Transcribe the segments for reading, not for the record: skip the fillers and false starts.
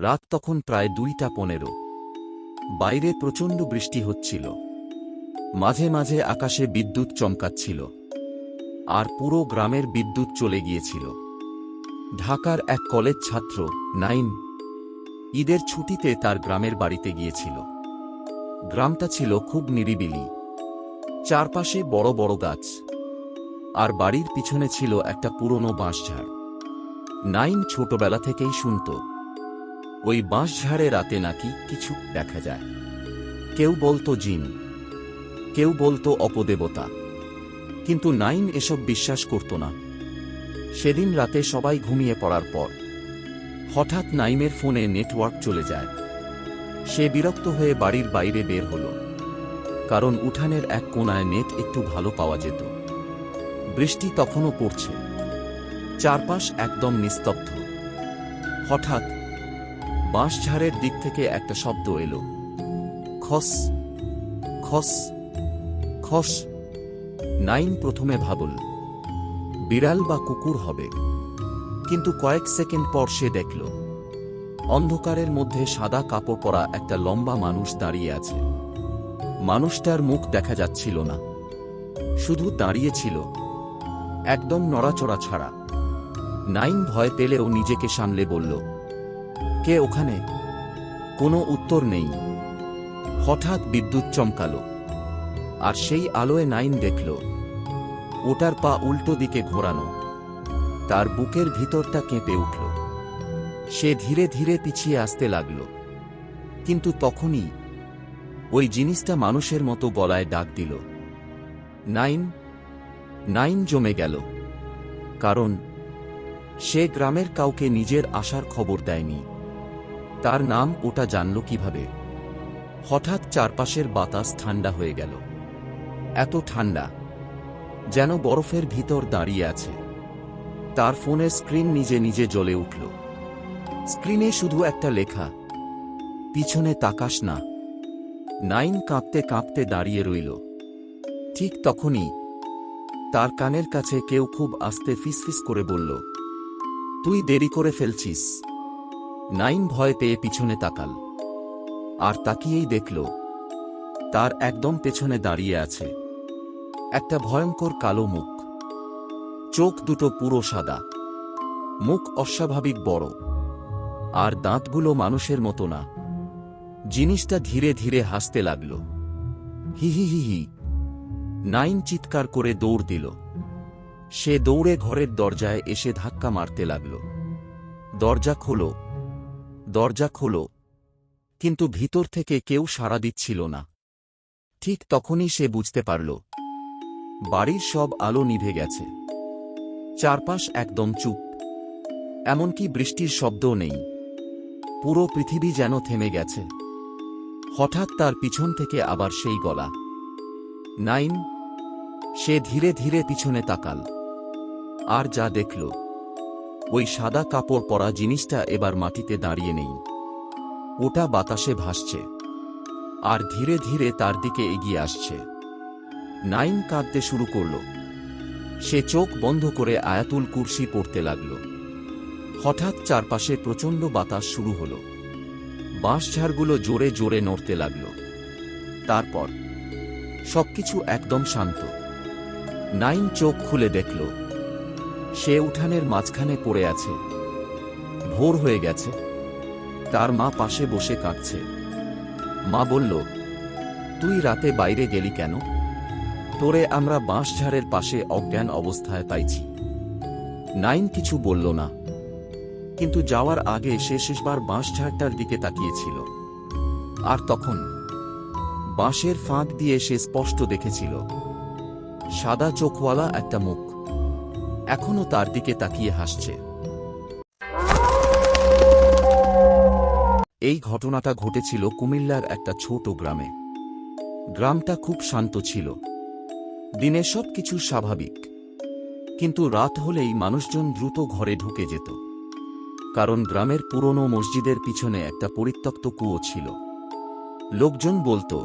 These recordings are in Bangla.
রাত তখন প্রায় 2:15। বাইরে প্রচণ্ড বৃষ্টি হচ্ছিল। মাঝে মাঝে আকাশে বিদ্যুৎ চমকাচ্ছিল। আর পুরো গ্রামের বিদ্যুৎ চলে গিয়েছিল। ঢাকার এক কলেজ ছাত্র নাইম ঈদের ছুটিতে তার গ্রামের বাড়িতে গিয়েছিল। গ্রামটা ছিল খুব নিরিবিলি। চারপাশে বড় বড় গাছ, আর বাড়ির পিছনে ছিল একটা পুরনো বাঁশঝাড়। নাইম ছোটবেলা থেকেই শুনত ওই বাঁশঝাড়ে রাতে নাকি কিছু দেখা যায়। কেউ বলতো জিন, কেউ বলতো অপদেবতা, কিন্তু নাইম এসব বিশ্বাস করত না। সেদিন রাতে সবাই ঘুমিয়ে পড়ার পর হঠাৎ নাইমের ফোনে নেটওয়ার্ক চলে যায়। সে বিরক্ত হয়ে বাড়ির বাইরে বের হল, কারণ উঠানের এক কোণায় নেট একটু ভালো পাওয়া যেত। বৃষ্টি তখনও পড়ছে, চারপাশ একদম নিস্তব্ধ। হঠাৎ বাঁশঝাড়ের দিক থেকে একটা শব্দ এলো, খস খস খস। নাইম প্রথমে ভাবল বিড়াল বা কুকুর হবে, কিন্তু কয়েক সেকেন্ড পর সে দেখল অন্ধকারের মধ্যে সাদা কাপড় পরা একটা লম্বা মানুষ দাঁড়িয়ে আছে। মানুষটার মুখ দেখা যাচ্ছিল না, শুধু দাঁড়িয়ে ছিল, একদম নড়াচড়া ছাড়া। নাইম ভয় পেলেও নিজেকে সামলে বলল, কে ওখানে? কোনো উত্তর নেই। হঠাৎ বিদ্যুৎ চমকালো, আর সেই আলোয় নাইম দেখল ওটার পা উল্টো দিকে ঘোরানো। তার বুকের ভিতরটা কেঁপে উঠল। সে ধীরে ধীরে পিছিয়ে আসতে লাগল, কিন্তু তখনই ওই জিনিসটা মানুষের মতো গলায় ডাক দিল, নাইম। নাইম জমে গেল, কারণ সে গ্রামের কাউকে নিজের আসার খবর দেয়নি। তার নাম ওটা জানল কিভাবে? হঠাৎ চারপাশের বাতাস ঠান্ডা হয়ে গেল, এত ঠান্ডা যেন বরফের ভিতর দাঁড়িয়ে আছে। তার ফোনের স্ক্রিন নিজে নিজে জ্বলে উঠল। স্ক্রিনে শুধু একটা লেখা, পিছনে তাকাস না। নাইম কাঁপতে কাঁপতে দাঁড়িয়ে রইল। ঠিক তখনই তার কানের কাছে কেউ খুব আস্তে ফিসফিস করে বলল, তুই দেরি করে ফেলছিস। নাইম ভয় পেয়ে পিছনে তাকাল, আর তাকিয়েই দেখল তার একদম পেছনে দাঁড়িয়ে আছে একটা ভয়ঙ্কর কালো মুখ। চোখ দুটো পুরো সাদা, মুখ অস্বাভাবিক বড়, আর দাঁতগুলো মানুষের মতো না। জিনিসটা ধীরে ধীরে হাসতে লাগল, হি হি হি হি। নাইম চিৎকার করে দৌড় দিল। সে দৌড়ে ঘরের দরজায় এসে ধাক্কা মারতে লাগল, দরজা খোলো, দরজা খোলো। কিন্তু ভিতর থেকে কেউ সাড়া দিচ্ছিল না। ঠিক তখনই সে বুঝতে পারল বাড়ির সব আলো নিভে গেছে। চারপাশ একদম চুপ, এমনকি বৃষ্টির শব্দও নেই। পুরো পৃথিবী যেন থেমে গেছে। হঠাৎ তার পিছন থেকে আবার সেই গলা, নাইম। সে ধীরে ধীরে পিছনে তাকাল, আর যা দেখল, ওই সাদা কাপড় পরা জিনিসটা এবার মাটিতে দাঁড়িয়ে নেই। ওটা বাতাসে ভাসছে, আর ধীরে ধীরে তার দিকে এগিয়ে আসছে। নাইম কাঁদতে শুরু করল। সে চোখ বন্ধ করে আয়াতুল কুরসি পড়তে লাগল। হঠাৎ চারপাশে প্রচণ্ড বাতাস শুরু হল। বাঁশঝাড়গুলো জোরে জোরে নড়তে লাগল। তারপর সবকিছু একদম শান্ত। নাইম চোখ খুলে দেখল সে উঠানের মাঝখানে পড়ে আছে। ভোর হয়ে গেছে। তার মা পাশে বসে কাঁদছে। মা বলল, তুই রাতে বাইরে গেলি কেন? তোরে আমরা বাঁশঝাড়ের পাশে অজ্ঞান অবস্থায় পাইছি। নাইম কিছু বলল না, কিন্তু যাওয়ার আগে সে শেষবার বাঁশঝাড়টার দিকে তাকিয়েছিল। আর তখন বাঁশের ফাঁক দিয়ে সে স্পষ্ট দেখেছিল সাদা চোখওয়ালা একটা মুখ, এখনো তার দিকে তাকিয়ে হাসছে। এই ঘটনাটা ঘটেছিল কুমিল্লার একটা ছোট গ্রামে। গ্রামটা খুব শান্ত ছিল। দিনে সবকিছু স্বাভাবিক, কিন্তু রাত হলেই মানুষজন দ্রুত ঘরে ঢুকে যেত, কারণ গ্রামের পুরনো মসজিদের পিছনে একটা পরিত্যক্ত কুয়ো ছিল। লোকজন বলতো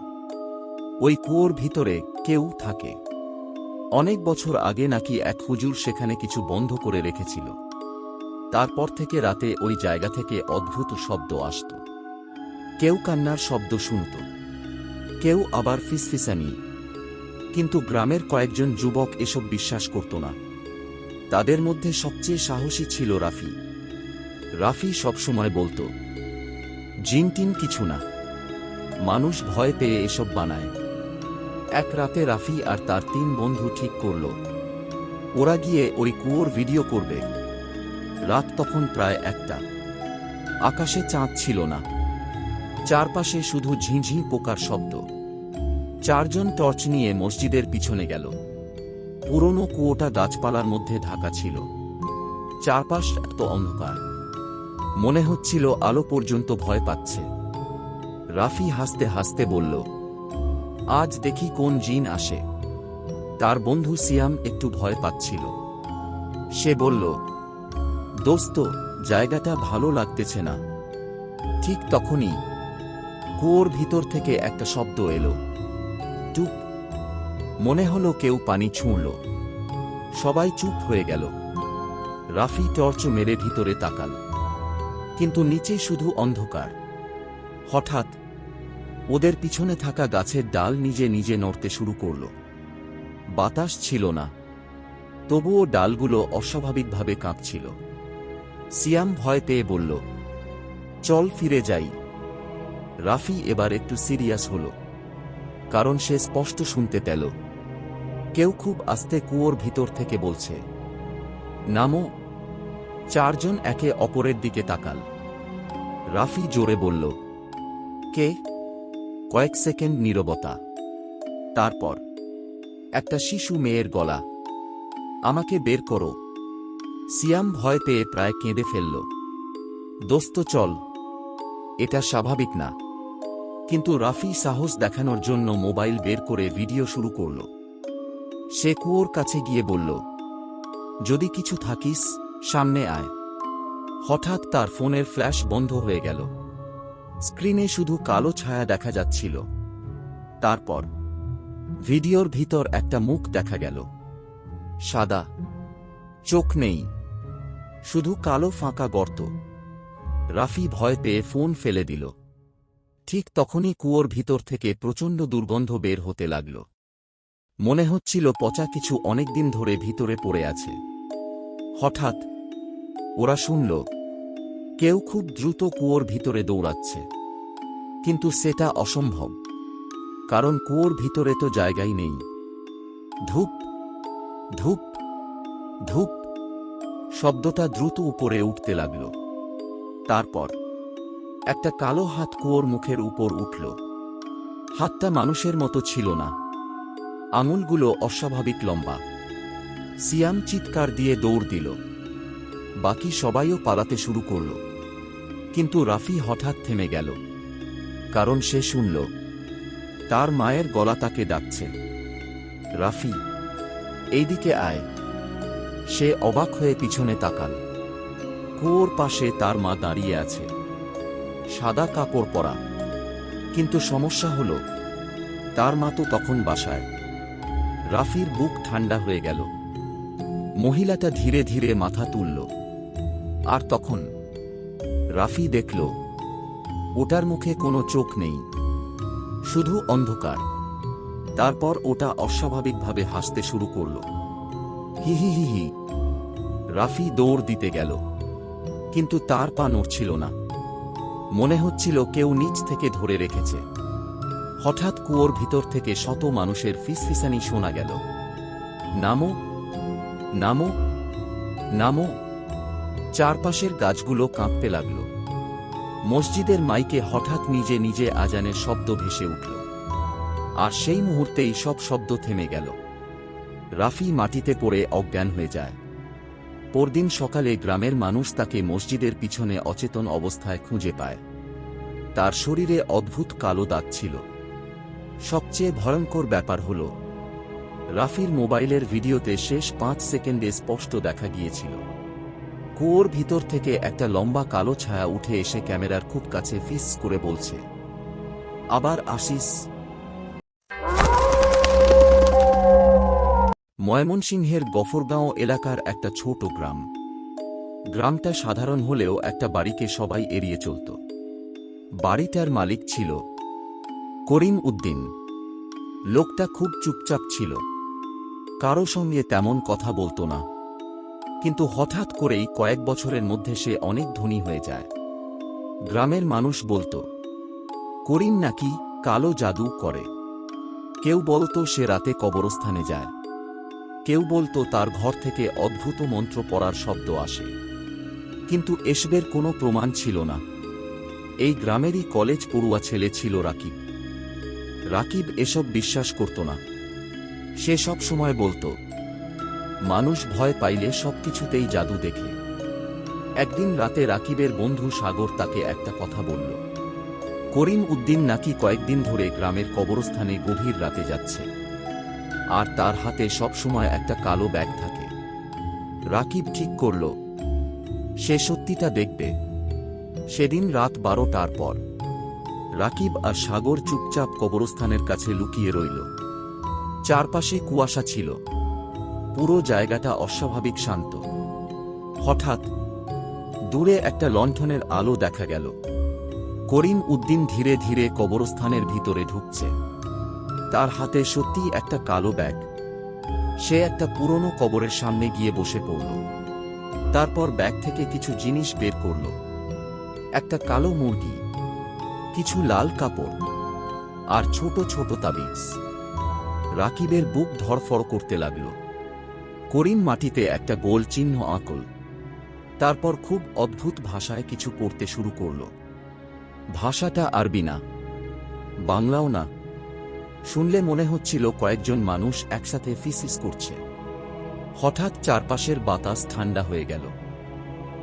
ওই কুয়োর ভিতরে কেউ থাকে। অনেক বছর আগে নাকি এক হুজুর সেখানে কিছু বন্ধ করে রেখেছিল। তারপর থেকে রাতে ওই জায়গা থেকে অদ্ভুত শব্দ আসত। কেউ কান্নার শব্দ শুনত, কেউ আবার ফিসফিসানি। কিন্তু গ্রামের কয়েকজন যুবক এসব বিশ্বাস করত না। তাদের মধ্যে সবচেয়ে সাহসী ছিল রাফি। রাফি সবসময় বলত, জিন টিন কিছু না, মানুষ ভয় পেয়ে এসব বানায়। এক রাতে রাফি আর তার 3 বন্ধু ঠিক করল, ওরা গিয়ে ওই কুয়োর ভিডিও করবে। রাত তখন প্রায় 1টা। আকাশে চাঁদ ছিল না, চারপাশে শুধু ঝিঁঝি পোকার শব্দ। 4 জন টর্চ নিয়ে মসজিদের পিছনে গেল। পুরনো কুয়োটা গাছপালার মধ্যে ঢাকা ছিল, চারপাশ এত অন্ধকার, মনে হচ্ছিল আলো পর্যন্ত ভয় পাচ্ছে। রাফি হাসতে হাসতে বলল, আজ দেখি কোন জিন আসে। তার বন্ধু সিয়াম একটু ভয় পাচ্ছিল। সে বলল, দোস্ত, জায়গাটা ভালো লাগতেছে না। ঠিক তখনই কুয়োর ভিতর থেকে একটা শব্দ এলো, টুপ। মনে হলো কেউ পানি ছুঁড়ল। সবাই চুপ হয়ে গেল। রাফি টর্চ মেরে ভিতরে তাকাল, কিন্তু নিচে শুধু অন্ধকার। হঠাৎ ওদের পিছনে থাকা গাছের ডাল নিজে নিজে নড়তে শুরু করল। বাতাস ছিল না, তবুও ডালগুলো অস্বাভাবিকভাবে কাঁপছিল। সিয়াম ভয় পেয়ে বলল, চল ফিরে যাই। রাফি এবার একটু সিরিয়াস হল, কারণ সে স্পষ্ট শুনতে পেল কেউ খুব আস্তে কুয়োর ভিতর থেকে বলছে, নামো। 4 জন একে অপরের দিকে তাকাল। রাফি জোরে বলল, কে? কয়েক সেকেন্ড নীরবতা। তারপর একটা শিশু মেয়ের গলা, আমাকে বের করো। সিয়াম ভয় পেয়ে প্রায় কেঁদে ফেলল। দোস্ত চল, এটা স্বাভাবিক না। কিন্তু রাফি সাহস দেখানোর জন্য মোবাইল বের করে ভিডিও শুরু করল। সে কুয়োর কাছে গিয়ে বলল, যদি কিছু থাকিস সামনে আয়। হঠাৎ তার ফোনের ফ্ল্যাশ বন্ধ হয়ে গেল। স্ক্রিনে শুধু কালো ছায়া দেখা যাচ্ছিল। তারপর ভিডিওর ভিতর একটা মুখ দেখা গেল, সাদা, চোখ নেই, শুধু কালো ফাঁকা গর্ত। রাফি ভয় পেয়ে ফোন ফেলে দিল। ঠিক তখনই কুয়োর ভিতর থেকে প্রচণ্ড দুর্গন্ধ বের হতে লাগল। মনে হচ্ছিল পচা কিছু অনেকদিন ধরে ভিতরে পড়ে আছে। হঠাৎ ওরা শুনল কেউ খুব দ্রুত কুয়োর ভিতরে দৌড়াচ্ছে। কিন্তু সেটা অসম্ভব, কারণ কুয়োর ভিতরে তো জায়গাই নেই। ধূপ ধূপ ধূপ শব্দটা দ্রুত উপরে উঠতে লাগল। তারপর একটা কালো হাত কুয়োর মুখের উপর উঠল। হাতটা মানুষের মতো ছিল না, আঙুলগুলো অস্বাভাবিক লম্বা। সিয়াম চিৎকার দিয়ে দৌড় দিল। বাকি সবাইও পালাতে শুরু করল। কিন্তু রাফি হঠাৎ থেমে গেল, কারণ সে শুনল তার মায়ের গলা তাকে ডাকছে, রাফি, এইদিকে আয়। সে অবাক হয়ে পিছনে তাকাল। কুয়োর পাশে তার মা দাঁড়িয়ে আছে, সাদা কাপড় পরা। কিন্তু সমস্যা হল, তার মা তো তখন বাসায়। রাফির বুক ঠান্ডা হয়ে গেল। মহিলাটা ধীরে ধীরে মাথা তুলল। আর তখন রাফি দেখল ওটার মুখে কোনো চোখ নেই, শুধু অন্ধকার। তারপর ওটা অস্বাভাবিকভাবে হাসতে শুরু করল, হি হি হি হি। রাফি দৌড় দিতে গেল, কিন্তু তার পা নড়ছিল না। মনে হচ্ছিল কেউ নিচ থেকে ধরে রেখেছে। হঠাৎ কুয়োর ভিতর থেকে শত মানুষের ফিসফিসানি শোনা গেল, নামো নামো নামো। চারপাশের গাছগুলো কাঁপতে লাগল। মসজিদের মাইকে হঠাৎ নিজে নিজে আজানের শব্দ ভেসে উঠল। আর সেই মুহূর্তেই সব শব্দ থেমে গেল। রাফি মাটিতে পড়ে অজ্ঞান হয়ে যায়। পরদিন সকালে গ্রামের মানুষ তাকে মসজিদের পিছনে অচেতন অবস্থায় খুঁজে পায়। তার শরীরে অদ্ভুত কালো দাগ ছিল। সবচেয়ে ভয়ঙ্কর ব্যাপার হল, রাফির মোবাইলের ভিডিওতে শেষ 5 সেকেন্ডে স্পষ্ট দেখা গিয়েছিল কুয়োর ভিতর থেকে একটা লম্বা কালো ছায়া উঠে এসে ক্যামেরার খুব কাছে ফিস করে বলছে, আবার আসিস। ময়মনসিংহের গফরগাঁও এলাকার একটা ছোট গ্রাম। গ্রামটা সাধারণ হলেও একটা বাড়িকে সবাই এড়িয়ে চলত। বাড়িটার মালিক ছিল করিম উদ্দিন। লোকটা খুব চুপচাপ ছিল, কারো সঙ্গে তেমন কথা বলতো না। কিন্তু হঠাৎ করেই কয়েক বছরের মধ্যে সে অনেক ধনী হয়ে যায়। গ্রামের মানুষ বলতো করিম নাকি কালো জাদু করে। কেউ বলতো সে রাতে কবরস্থানে যায়, কেউ বলতো তার ঘর থেকে অদ্ভুত মন্ত্র পড়ার শব্দ আসে। কিন্তু এসবের কোনো প্রমাণ ছিল না। এই গ্রামেরই কলেজ পড়ুয়া ছেলে ছিল রাকিব। রাকিব এসব বিশ্বাস করত না। সে সব সময় বলতো মানুষ ভয় পাইলে সবকিছুতেই জাদু দেখে। একদিন রাতে রাকিবের বন্ধু সাগর তাকে একটা কথা বলল, করিম উদ্দিন নাকি কয়েকদিন ধরে গ্রামের কবরস্থানে গভীর রাতে যাচ্ছে, আর তার হাতে সবসময় একটা কালো ব্যাগ থাকে। রাকিব ঠিক করল সে সত্যিটা দেখবে। সেদিন রাত 12টার পর রাকিব আর সাগর চুপচাপ কবরস্থানের কাছে লুকিয়ে রইল। চারপাশে কুয়াশা ছিল, পুরো জায়গাটা অস্বাভাবিক শান্ত। হঠাৎ দূরে একটা লণ্ঠনের আলো দেখা গেল। করিম উদ্দিন ধীরে ধীরে কবরস্থানের ভিতরে ঢুকছে। তার হাতে সত্যিই একটা কালো ব্যাগ। সে একটা পুরনো কবরের সামনে গিয়ে বসে পড়ল। তারপর ব্যাগ থেকে কিছু জিনিস বের করল। একটা কালো মুরগি, কিছু লাল কাপড় আর ছোট ছোট তাবিজ। রাকিবের বুক ধড়ফড় করতে লাগল। করিম মাটিতে একটা গোল চিহ্ন আঁকল। তারপর খুব অদ্ভুত ভাষায় কিছু পড়তে শুরু করল। ভাষাটা আরবি না, বাংলাও না। শুনলে মনে হচ্ছিল কয়েকজন মানুষ একসাথে ফিসফিস করছে। হঠাৎ চারপাশের বাতাস ঠান্ডা হয়ে গেল।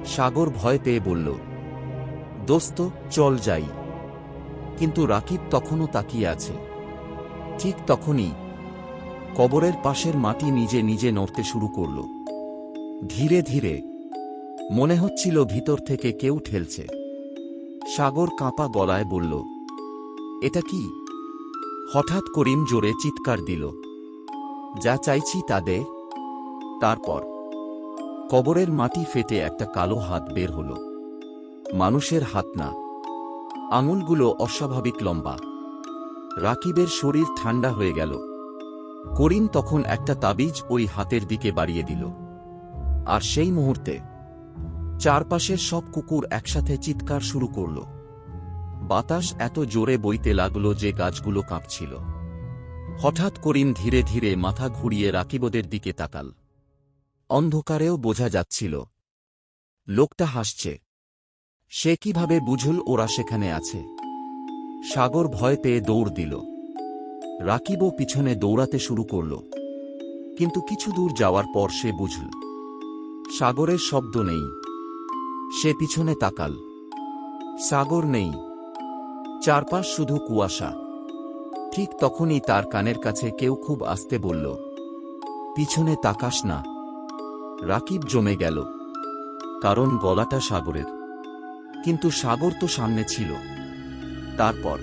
সাগর ভয় পেয়ে বলল, দোস্ত চল যাই। কিন্তু রাকিব তখনও তাকিয়ে আছে। ঠিক তখনই কবরের পাশের মাটি নিজে নিজে নড়তে শুরু করল। ধীরে ধীরে, মনে হচ্ছিল ভিতর থেকে কেউ ঠেলছে। সাগর কাঁপা গলায় বলল, এটা কি? হঠাৎ করিম জোরে চিৎকার দিল, যা চাইছি তা দে। তারপর কবরের মাটি ফেটে একটা কালো হাত বের হল। মানুষের হাত না, আঙুলগুলো অস্বাভাবিক লম্বা। রাকিবের শরীর ঠান্ডা হয়ে গেল। করিম তখন একটা তাবিজ ওই হাতের দিকে বাড়িয়ে দিল। আর সেই মুহূর্তে চারপাশের সব কুকুর একসাথে চিৎকার শুরু করল। বাতাস এত জোরে বইতে লাগল যে গাছগুলো কাঁপছিল। হঠাৎ করিম ধীরে ধীরে মাথা ঘুরিয়ে রাকিবদের দিকে তাকাল। অন্ধকারেও বোঝা যাচ্ছিল লোকটা হাসছে। সে কিভাবে বুঝল ওরা সেখানে আছে? সাগর ভয় পেয়ে দৌড় দিল। রাকিবও পিছনে দৌড়াতে শুরু করল। কিন্তু কিছু দূর যাওয়ার পর সে বুঝল সাগরের শব্দ নেই। সে পিছনে তাকাল, সাগর নেই, চারপাশ শুধু কুয়াশা। ঠিক তখনই তার কানের কাছে কেউ খুব আস্তে বলল, পিছনে তাকাস না। রাকিব জমে গেল, কারণ গলাটা সাগরের। কিন্তু সাগর তো সামনে ছিল। তারপর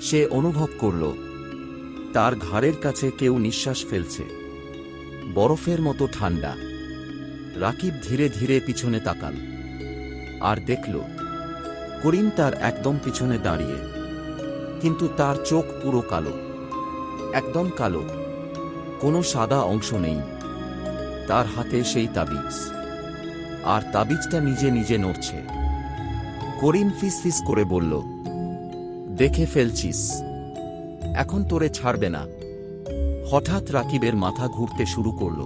সে অনুভব করল তার ঘাড়ের কাছে কেউ নিঃশ্বাস ফেলছে, বরফের মতো ঠান্ডা। রাকিব ধীরে ধীরে পিছনে তাকাল আর দেখল করিম তার একদম পিছনে দাঁড়িয়ে। কিন্তু তার চোখ পুরো কালো, একদম কালো, কোনো সাদা অংশ নেই। তার হাতে সেই তাবিজ, আর তাবিজটা নিজে নিজে নড়ছে। করিম ফিসফিস করে বলল, দেখে ফেলছিস, এখন তোরে ছাড়বে না। হঠাৎ রাকিবের মাথা ঘুরতে শুরু করল।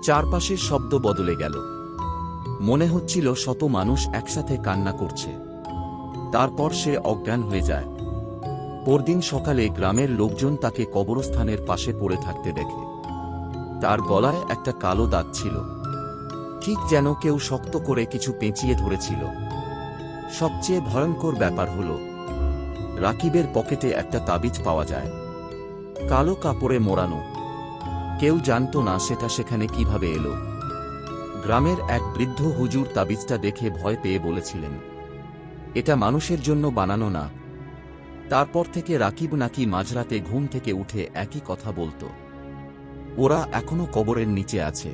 চারপাশের শব্দ বদলে গেল। মনে হচ্ছিল শত মানুষ একসাথে কান্না করছে। তারপর সে অজ্ঞান হয়ে যায়। পরদিন সকালে গ্রামের লোকজন তাকে কবরস্থানের পাশে পড়ে থাকতে দেখে। তার গলায় একটা কালো দাগ ছিল, ঠিক যেন কেউ শক্ত করে কিছু পেঁচিয়ে ধরেছিল। সবচেয়ে ভয়ঙ্কর ব্যাপার হল রাকিবের পকেটে একটা তাবিজ পাওয়া যায়, কালো কাপড়ে মোড়ানো। কেউ জানত না সেটা সেখানে কিভাবে এলো। গ্রামের এক বৃদ্ধ হুজুর তাবিজটা দেখে ভয় পেয়ে বলেছিলেন, এটা মানুষের জন্য বানানো না। তারপর থেকে রাকিব নাকি মাঝরাতে ঘুম থেকে উঠে একই কথা বলতো, ওরা এখনো কবরের নিচে আছে।